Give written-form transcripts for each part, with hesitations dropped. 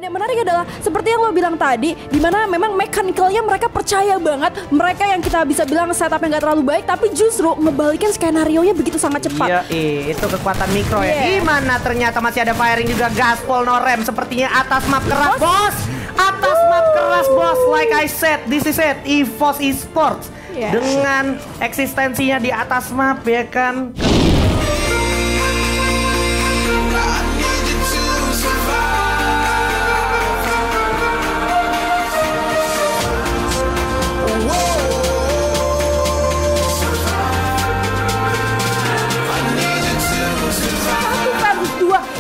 Dan yang menarik adalah seperti yang lo bilang tadi, dimana memang mechanical-nya mereka percaya banget. Mereka yang kita bisa bilang setupnya nggak terlalu baik, tapi justru ngebalikin skenario-nya begitu sangat cepat. Iya, itu kekuatan mikro ya. Gimana ternyata masih ada firing juga, gaspol no rem. Sepertinya atas map keras, bos. Atas map keras, bos. Like I said, this is it, EVOS Esports. Dengan eksistensinya di atas map ya kan.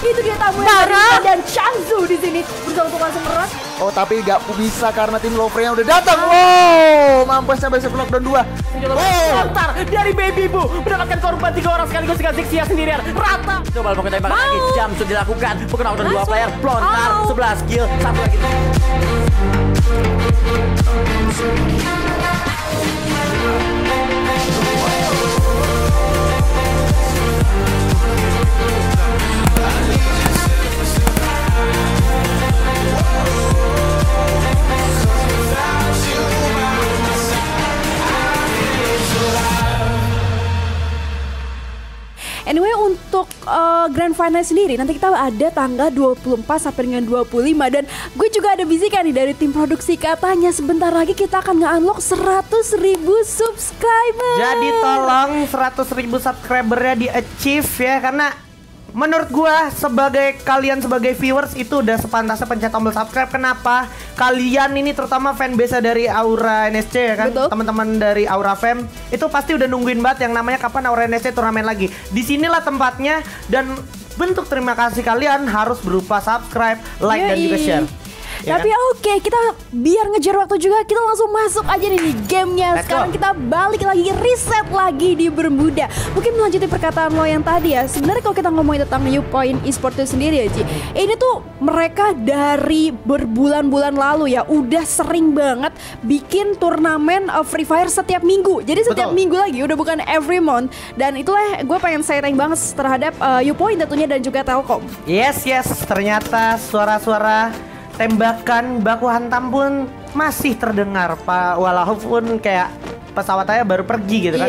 Itu dia tamu yang dan Changzu di sini bersama langsung meras. Oh tapi gak bisa karena tim Lovre yang udah datang. Wow, mampusnya besok knockdown 2. Lontar dari Baby Boo mendapatkan korban 3 orang sekaligus dengan Zixia sendirian. Rata. Coba pakai tembakan lagi. Jam sudah dilakukan. Bukan knockdown 2 player. Lontar 11 kill. Satu lagi. Anyway, untuk Grand Final sendiri nanti kita ada tanggal 24 sampai dengan 25. Dan gue juga ada bisikan nih dari tim produksi, katanya sebentar lagi kita akan nge-unlock 100.000 subscriber. Jadi tolong 100.000 subscribernya di-achieve ya. Karena menurut gua kalian sebagai viewers itu udah sepantasnya pencet tombol subscribe. Kenapa? Kalian ini terutama fanbase dari Aura NSC ya kan, teman-teman dari Aura Fam itu pasti udah nungguin banget yang namanya kapan Aura NSC turnamen lagi. Disinilah tempatnya, dan bentuk terima kasih kalian harus berupa subscribe, like dan juga share. Ya tapi kan? oke, kita biar ngejar waktu juga, kita langsung masuk aja nih di gamenya. Sekarang kita balik lagi, reset lagi di Bermuda. Mungkin melanjutin perkataan lo yang tadi ya. Sebenarnya kalau kita ngomongin tentang Viewpoint Esports itu sendiri ya Ci, ini tuh mereka dari berbulan-bulan lalu ya udah sering banget bikin turnamen Free Fire setiap minggu. Jadi setiap minggu lagi, udah bukan every month. Dan itulah gue pengen sayang banget terhadap Viewpoint tentunya dan juga Telkom. Yes, ternyata suara-suara tembakan baku hantam pun masih terdengar, Pak. Walaupun kayak pesawatnya baru pergi gitu kan.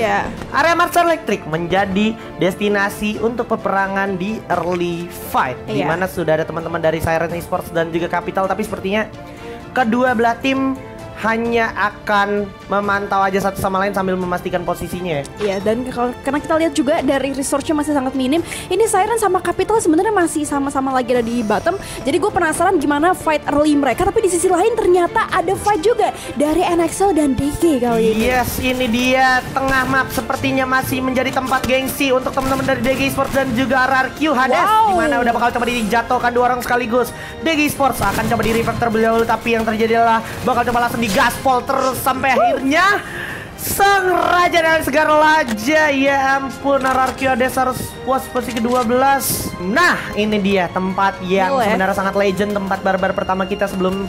Area Marshall Electric menjadi destinasi untuk peperangan di early fight, di mana sudah ada teman-teman dari Siren Esports dan juga Capital. Tapi sepertinya kedua belah tim hanya akan memantau aja satu sama lain sambil memastikan posisinya ya. Iya, dan karena kita lihat juga dari resource-nya masih sangat minim. Ini Siren sama Capital sebenarnya masih sama-sama lagi ada di bottom. Jadi gue penasaran gimana fight early mereka. Tapi di sisi lain ternyata ada fight juga dari NXL dan DG kali ini. Yes, ini dia tengah map sepertinya masih menjadi tempat gengsi untuk teman-teman dari DG Esports dan juga RRQ Hades. Dimana udah bakal coba dijatuhkan 2 orang sekaligus. DG Esports akan coba di revive terlebih dahulu, tapi yang terjadi adalah bakal coba langsung gaspol terus sampai akhirnya sang raja dan segala raja. Ya ampun, RRQ Hades harus puas posisi ke-12. Nah, ini dia tempat yang sebenarnya sangat legend, tempat barbar pertama kita sebelum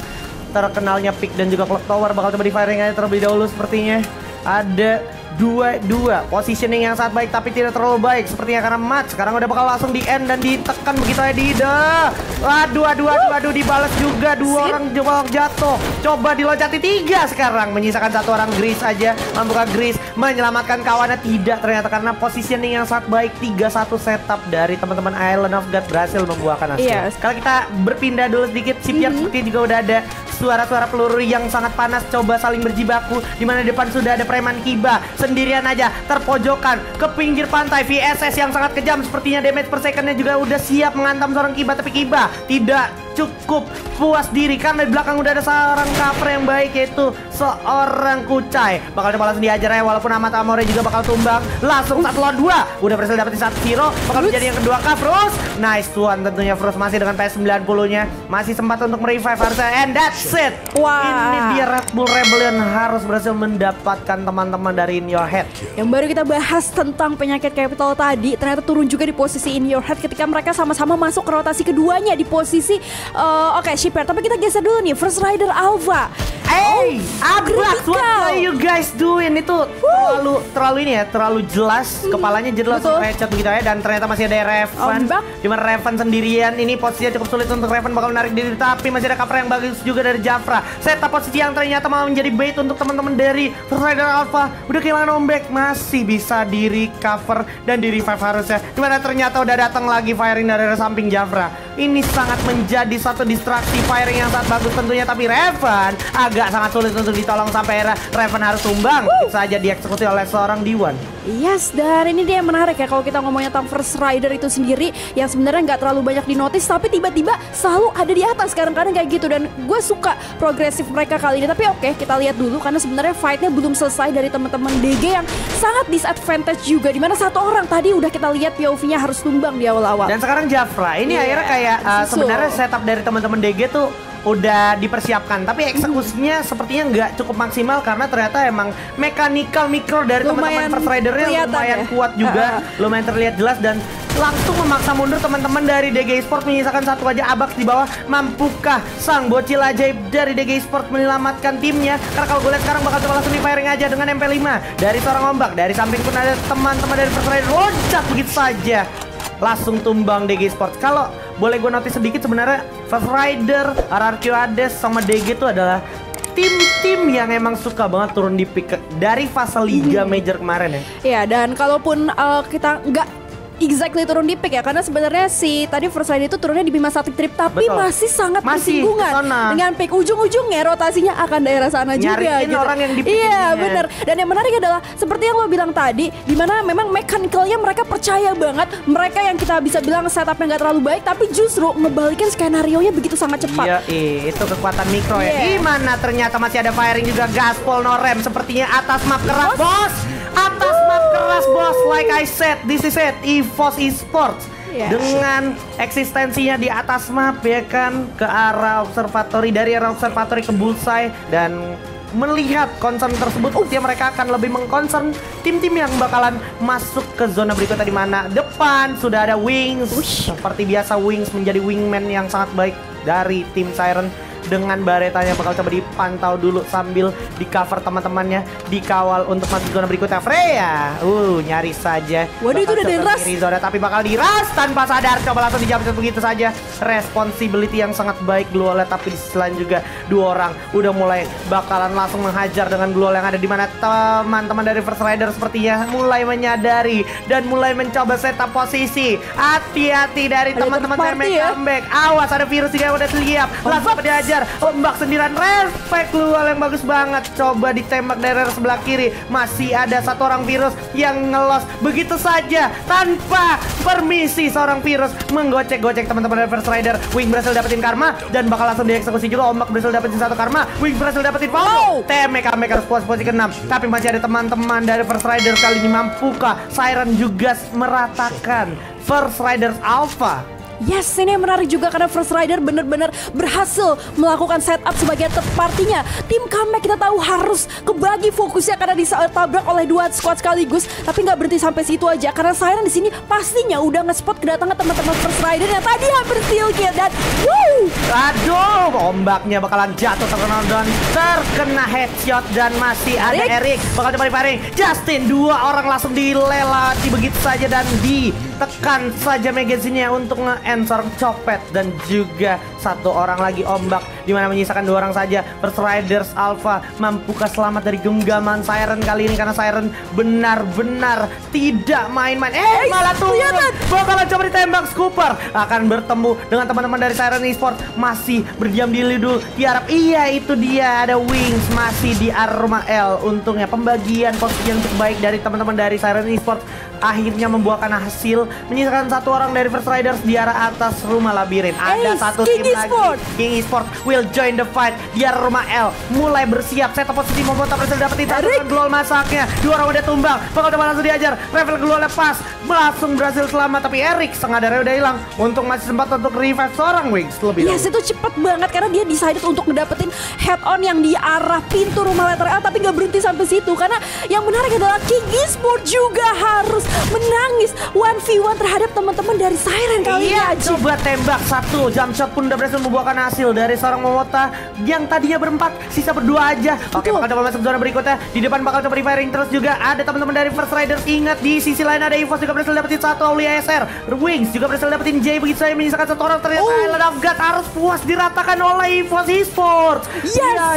terkenalnya Peak dan juga Clock Tower. Bakal coba di firing aja terlebih dahulu sepertinya. Ada dua positioning yang sangat baik tapi tidak terlalu baik sepertinya karena match sekarang udah bakal langsung di end dan ditekan begitu aja aduh dibalas juga 2 orang jatuh. Coba diloncati 3 sekarang, menyisakan 1 orang. Gris aja membuka Gris menyelamatkan kawannya, tidak ternyata karena positioning yang sangat baik. 3-1 setup dari teman-teman Island of God berhasil membuahkan hasil. Kalau kita berpindah dulu sedikit, Shipyard seperti juga udah ada suara-suara peluru yang sangat panas coba saling berjibaku, dimana di depan sudah ada preman Kiba sendirian aja terpojokan ke pinggir pantai. VSS yang sangat kejam, sepertinya damage per secondnya juga udah siap mengantam seorang Kiba, tapi Kiba tidak cukup puas diri karena di belakang udah ada seorang cover yang baik, yaitu seorang Kucai. Bakal coba langsung diajar ya, walaupun Amat Amore juga bakal tumbang. Langsung 1 lawan 2 udah berhasil dapetin 1 hero, bakal menjadi yang kedua kah Frus. Nice one tentunya Frus masih dengan PS90 nya masih sempat untuk merevive harusnya, and that's it. Ini dia Red Bull Rebellion harus berhasil mendapatkan teman-teman dari In Your Head. Yang baru kita bahas tentang penyakit Capital tadi ternyata turun juga di posisi In Your Head ketika mereka sama-sama masuk ke rotasi keduanya di posisi Oke, Shipper, tapi kita geser dulu nih, First Rider Alpha. Hey, Ablax, what critical. are you guys doing? Itu terlalu ini ya, terlalu jelas. Kepalanya jelas Betul. recet begitu ya. Dan ternyata masih ada Revan. Ombak. Cuma Revan sendirian. Ini posisinya cukup sulit untuk Revan bakal menarik diri. Tapi masih ada cover yang bagus juga dari Jafra. Setup posisi yang ternyata mau menjadi bait untuk teman-teman dari First Rider Alpha. Udah kehilangan ombak, masih bisa di recover dan di revive harusnya. Dimana ternyata udah datang lagi firing dari samping Jafra. Ini sangat menjadi satu distraksi firing yang sangat bagus tentunya. Tapi Revan agak sangat sulit untuk ditolong sampai era Revan harus tumbang. Bisa saja dieksekusi oleh seorang D1. Yes, dan ini dia yang menarik ya kalau kita ngomongnya tentang First Rider itu sendiri yang sebenarnya nggak terlalu banyak dinotis tapi tiba-tiba selalu ada di atas kadang-kadang kayak gitu, dan gue suka progresif mereka kali ini. Tapi oke, kita lihat dulu karena sebenarnya fightnya belum selesai dari teman-teman DG yang sangat disadvantage juga, dimana satu orang tadi udah kita lihat POV-nya harus tumbang di awal-awal. Dan sekarang Jafra ini akhirnya kayak sebenarnya setup dari teman-teman DG tuh udah dipersiapkan, tapi eksekusinya sepertinya nggak cukup maksimal karena ternyata emang mechanical micro dari teman-teman First Rider-nya lumayan ya. kuat juga, lumayan terlihat jelas dan langsung memaksa mundur teman-teman dari DG Esports menyisakan satu aja Abax di bawah. Mampukah sang bocil ajaib dari DG Esports menyelamatkan timnya? Karena kalau gue lihat sekarang bakal coba langsung di firing aja dengan MP5 dari seorang ombak. Dari samping pun ada teman-teman dari First Rider loncat begitu saja. Langsung tumbang DG Esports. Kalau boleh gue notice sedikit sebenarnya First Rider, RRQ Hades sama DG itu adalah tim-tim yang emang suka banget turun di pick dari fase Liga Major kemarin ya. Iya, dan kalaupun kita nggak exactly turun di pick ya, karena sebenarnya si tadi First Rider itu turunnya di Bima Sakti Trip, tapi Betul. masih sangat Masih bersinggungan kesana. dengan pick ujung-ujungnya rotasinya akan daerah sana juga Nyariin gitu. orang yang di pick Iya, ininya. bener. Dan yang menarik adalah seperti yang lo bilang tadi, dimana memang mechanicalnya mereka percaya banget, mereka yang kita bisa bilang setupnya nggak terlalu baik, tapi justru ngebalikin skenario nya begitu sangat cepat. Iya, itu kekuatan mikro ya. Iya. Gimana ternyata masih ada firing juga gaspol no rem sepertinya atas map keras bos. Atas map keras bos, like I said, this is it, EVOS Esports. Iya. Dengan eksistensinya di atas map ya kan, ke arah observatory, dari arah observatory ke bullseye, dan melihat concern tersebut, mereka akan lebih mengconcern tim-tim yang bakalan masuk ke zona berikutnya, di mana depan sudah ada Wings. Seperti biasa Wings menjadi wingman yang sangat baik dari tim Siren. Dengan baretanya bakal coba dipantau dulu sambil di cover teman-temannya, dikawal untuk masuk zona berikutnya. Freya, nyaris saja. Waduh, itu udah diras. Zona, tapi bakal diras tanpa sadar. Coba langsung dijawab begitu saja. Responsibility yang sangat baik Glue Wall, tapi di selain juga dua orang udah mulai bakalan langsung menghajar dengan Glue Wall yang ada, di mana teman-teman dari First Rider sepertinya mulai menyadari dan mulai mencoba setup posisi. Hati-hati dari teman-teman party yang ya. comeback. Awas, ada virus juga yang udah siap. Langsung diajar. Ombak sendirian, respect Glue Wall yang bagus banget. Coba ditembak dari arah sebelah kiri. Masih ada satu orang virus yang ngelos begitu saja tanpa permisi. Seorang virus menggocek-gocek teman-teman dari First Rider. Wing berhasil dapetin karma dan bakal langsung dieksekusi juga. Ombak berhasil dapetin satu karma. Wing berhasil dapetin follow. TMK harus posisi ke-6. Tapi masih ada teman-teman dari First Rider kali ini. Mampukah Siren juga meratakan First Riders Alpha? Yes, ini yang menarik juga karena First Rider benar-benar berhasil melakukan setup sebagai third partinya. Tim comeback kita tahu harus kebagi fokusnya karena ditabrak oleh dua squad sekaligus. Tapi nggak berhenti sampai situ aja karena Siren di sini pastinya udah nge-spot kedatangan teman-teman First Rider yang tadi hampir steal kill dan aduh, ombaknya bakalan jatuh terkena headshot dan masih ada Erik bakal coba diparing. Justin, dua orang langsung dilelati begitu saja dan ditekan saja magazinnya untuk nge-answer copet, dan juga satu orang lagi ombak, dimana menyisakan dua orang saja. First Riders Alpha mampukah selamat dari genggaman Siren kali ini, karena Siren benar-benar tidak main-main. Malah turun, bakalan coba ditembak. Scooper akan bertemu dengan teman-teman dari Siren Esports, masih berdiam diri dulu, diharap iya itu dia ada Wings masih di Arma L. Untungnya pembagian posisi yang cukup baik dari teman-teman dari Siren Esports akhirnya membuahkan hasil, menyisakan satu orang dari First Riders di arah atas rumah labirin. Ada satu tim lagi, King Esports will join the fight di arah rumah L, mulai bersiap setup posisi membuat berhasil dapetin satu Glue Wall masaknya. Dua orang udah tumbang, bakal coba langsung diajar. Level Glue Wall lepas, langsung berhasil selamat, tapi Erik sengadarnya udah hilang. Untung masih sempat untuk revive seorang Wings lebih yes, itu cepet banget karena dia decided untuk ngedapetin head on yang di arah pintu rumah letter L, tapi nggak berhenti sampai situ karena yang menarik adalah King Esport juga harus menangis 1v1 terhadap teman-teman dari Siren kali ini. Coba tembak satu, jump shot pun udah berhasil membuahkan hasil dari seorang Momota yang tadinya berempat, sisa berdua aja. Oke, bakal coba masuk zona berikutnya. Di depan bakal coba refiring terus juga ada teman-teman dari First Riders. Ingat di sisi lain ada EVOS juga berhasil dapetin satu, Aulia SR, Wings juga berhasil dapetin J. Begitu saya menyisakan satu orang, ternyata Island of God harus puas diratakan oleh EVOS Esports. Iya.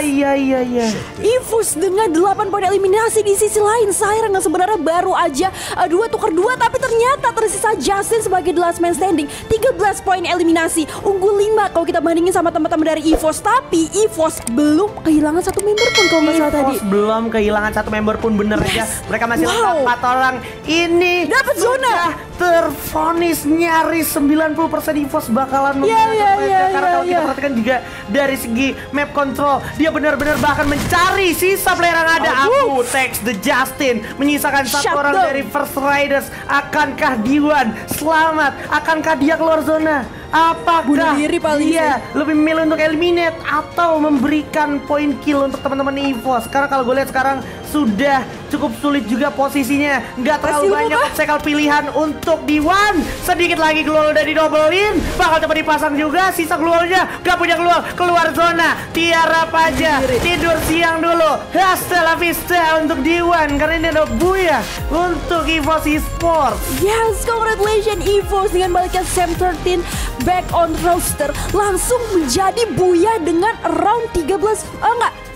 EVOS dengan 8 poin eliminasi. Di sisi lain Siren yang sebenarnya baru aja 2 tukar 2, tapi ternyata tersisa Justin sebagai the last man standing, 13 poin eliminasi, unggul 5 kalau kita bandingin sama teman-teman dari EVOS. Tapi EVOS belum kehilangan satu member pun kalau nggak salah tadi. EVOS belum kehilangan satu member pun, bener aja. Mereka masih lengkap 4 orang. Ini dapat zona. Terfonis nyaris 90% EVOS bakalan Iya. karena kalau kita perhatikan juga dari segi map control, dia benar-benar bahkan mencari sisa player yang ada. Abu takes the Justin, menyisakan satu orang dari First Riders. Akankah Diwan selamat? Akankah dia keluar zona? Apakah bunuh diri paling dia lebih memilih untuk eliminate atau memberikan poin kill untuk teman-teman EVOS? Karena kalau gue lihat sekarang sudah cukup sulit juga posisinya. Nggak terlalu banyak obstacle pilihan untuk Diwan. Sedikit lagi glue udah didobelin. Bakal coba dipasang juga. Sisa glue-nya nggak punya glue. Keluar zona. Tiarap aja. Tidur siang dulu. Hasta la vista untuk Diwan. Karena ini ada Buya untuk EVOS Esports. Yes, congratulations EVOS dengan balikan Sam 13 back on roster. Langsung menjadi Buya dengan round 13.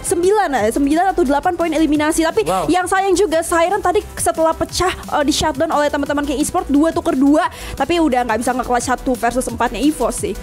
9 atau 8 poin eliminasi. Tapi yang sayang juga Siren tadi setelah pecah di shutdown oleh teman-teman King Esport 2 tukar 2, tapi udah nggak bisa nge-clutch 1 versus 4-nya EVOS sih.